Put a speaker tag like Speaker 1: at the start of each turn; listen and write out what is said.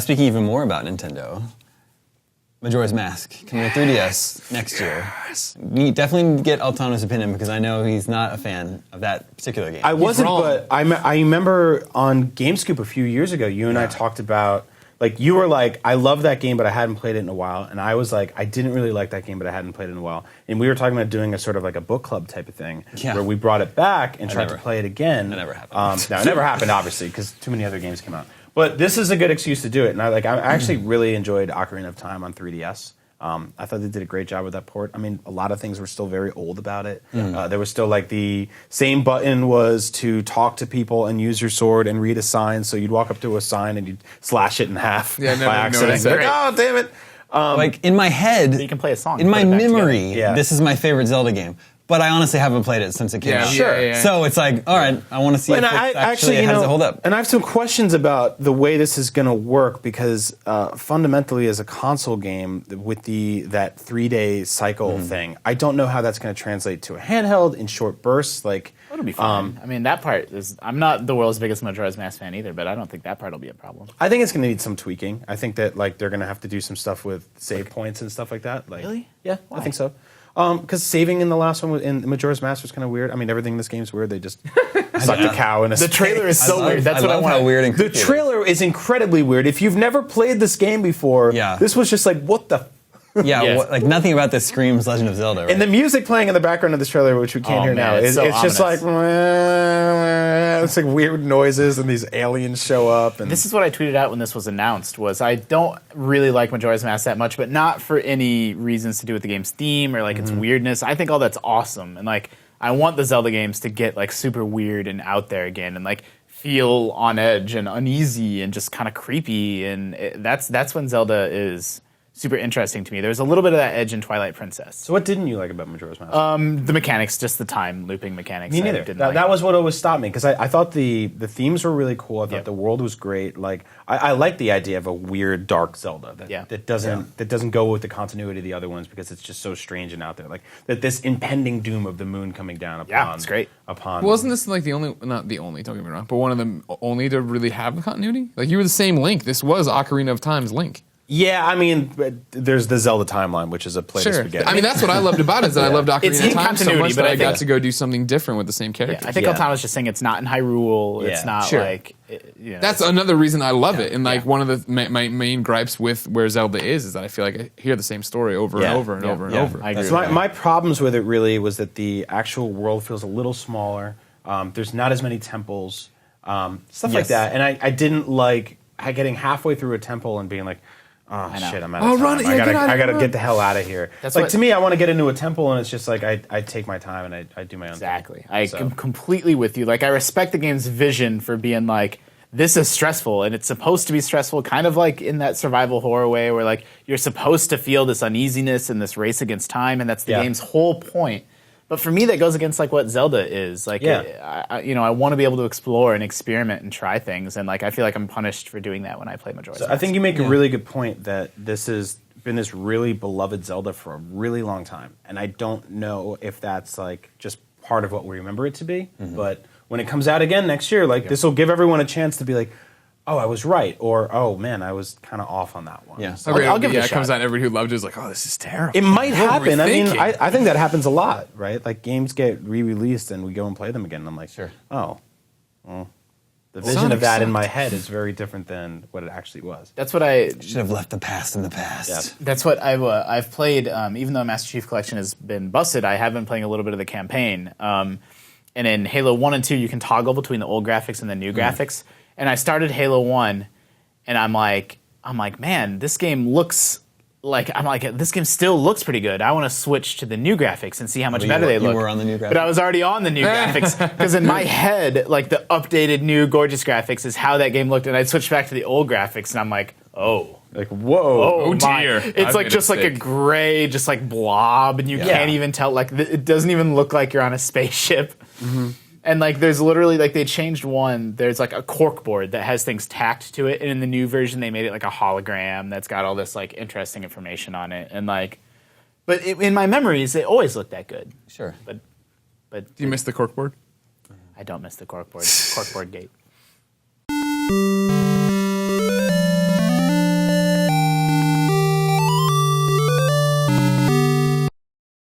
Speaker 1: Speaking even more about Nintendo, Majora's Mask coming to 3DS next year. You definitely need to get Altano's opinion because I know he's not a fan of that particular game.
Speaker 2: I wasn't, but I remember on GameScoop a few years ago, you and I talked about, like, you were like, I love that game, but I hadn't played it in a while. And I was like, I didn't really like that game, but I hadn't played it in a while. And we were talking about doing a sort of like a book club type of thing where we brought it back and tried to play it again.
Speaker 1: That never happened.
Speaker 2: No, it never happened, obviously, because too many other games came out. But this is a good excuse to do it. And I actually really enjoyed Ocarina of Time on 3DS. I thought they did a great job with that port. I mean, a lot of things were still very old about it. There was still like the same button was to talk to people and use your sword and read a sign. So you'd walk up to a sign and you'd slash it in half by accident. Like, oh, damn it.
Speaker 1: Like in my head,
Speaker 3: but you can play a song.
Speaker 1: In my memory, this is my favorite Zelda game. But I honestly haven't played it since it came out.
Speaker 2: Sure.
Speaker 1: So it's like, all right, I want to see if it's actually how does it hold up.
Speaker 2: And I have some questions about the way this is going to work because fundamentally, as a console game with that 3-day cycle thing, I don't know how that's going to translate to a handheld in short bursts. Like,
Speaker 3: it'll be fine. I mean, that part is. I'm not the world's biggest Majora's Mask fan either, but I don't think that part will be a problem.
Speaker 2: I think it's going to need some tweaking. I think that like they're going to have to do some stuff with save points and stuff like that. Like,
Speaker 3: really?
Speaker 2: Yeah, why? I think so. Because saving in the last one in Majora's Mask was kind of weird. I mean, everything in this game is weird. They just sucked a cow in a
Speaker 3: The trailer is so weird. That's what I want.
Speaker 1: How weird and
Speaker 2: the trailer is incredibly weird. If you've never played this game before, this was just like, what the...
Speaker 1: like nothing about this screams Legend of Zelda. Right?
Speaker 2: And the music playing in the background of this trailer, which we can't hear now, it's just like... It's like weird noises and these aliens show up. And
Speaker 3: this is what I tweeted out when this was announced, was I don't really like Majora's Mask that much, but not for any reasons to do with the game's theme or like its weirdness. I think all that's awesome. And like, I want the Zelda games to get like super weird and out there again and like feel on edge and uneasy and just kind of creepy. And that's when Zelda is super interesting to me. There's a little bit of that edge in Twilight Princess.
Speaker 2: So what didn't you like about Majora's Mask?
Speaker 3: The mechanics, just the time looping mechanics.
Speaker 2: Me neither. That was what always stopped me, because I thought the themes were really cool. I thought the world was great. Like I like the idea of a weird, dark Zelda that doesn't go with the continuity of the other ones because it's just so strange and out there. Like that this impending doom of the moon coming down upon.
Speaker 3: It's great.
Speaker 4: Wasn't this like the only, not the only, don't get me wrong, but one of them only to really have the continuity? Like you were the same Link. This was Ocarina of Time's Link.
Speaker 2: Yeah, I mean, there's the Zelda timeline, which is a plate of spaghetti.
Speaker 4: I mean, that's what I loved about it, is that I loved Ocarina of Time so much that I got to go do something different with the same characters.
Speaker 3: I think Altano was just saying it's not in Hyrule. It's not like...
Speaker 4: That's another reason I love it. And like one of the my main gripes with where Zelda is that I feel like I hear the same story over and over and over and over.
Speaker 3: I agree
Speaker 2: so my problems with it really was that the actual world feels a little smaller. There's not as many temples, stuff like that. And I didn't like getting halfway through a temple and being like, oh shit, I'm out of time. I gotta get the hell out of here. That's like, to me, I want to get into a temple, and it's just like I take my time and I do my own thing.
Speaker 3: I'm completely with you. Like, I respect the game's vision for being like, this is stressful, and it's supposed to be stressful, kind of like in that survival horror way, where like you're supposed to feel this uneasiness and this race against time, and that's the game's whole point. But for me, that goes against like what Zelda is. Like, I want to be able to explore and experiment and try things, and like I feel like I'm punished for doing that when I play Majora's Mask.
Speaker 2: I think you make a really good point that this has been this really beloved Zelda for a really long time, and I don't know if that's like just part of what we remember it to be. But when it comes out again next year, like this will give everyone a chance to be like, oh, I was right, or oh man, I was kind of off on that one.
Speaker 4: Yeah, so I'll give it a shot. It comes out, everybody who loved it is like, oh, this is terrible.
Speaker 2: It might happen. I mean, I think that happens a lot, right? Like games get re-released and we go and play them again. And I'm like, oh, well, the vision of that in my head is very different than what it actually was.
Speaker 3: That's what I
Speaker 1: should have left the past in the past.
Speaker 2: Yeah.
Speaker 3: That's what I've played. Even though Master Chief Collection has been busted, I have been playing a little bit of the campaign. And in Halo 1 and 2, you can toggle between the old graphics and the new graphics. And I started Halo 1, and I'm like, man, this game looks like, this game still looks pretty good. I want to switch to the new graphics and see how much better they look.
Speaker 1: You were on the new graphics.
Speaker 3: But I was already on the new graphics, because in my head, like the updated new gorgeous graphics is how that game looked, and I'd switch back to the old graphics, and I'm like, oh.
Speaker 2: Like, whoa.
Speaker 4: Oh dear.
Speaker 3: It's like just like a gray, just like blob, and you can't even tell, like, it doesn't even look like you're on a spaceship. And like, there's literally like they changed one. There's like a cork board that has things tacked to it, and in the new version they made it like a hologram that's got all this like interesting information on it. And like, but in my memories, it always looked that good.
Speaker 1: Sure,
Speaker 3: but But
Speaker 4: Do you miss the corkboard?
Speaker 3: I don't miss the corkboard. Corkboard gate.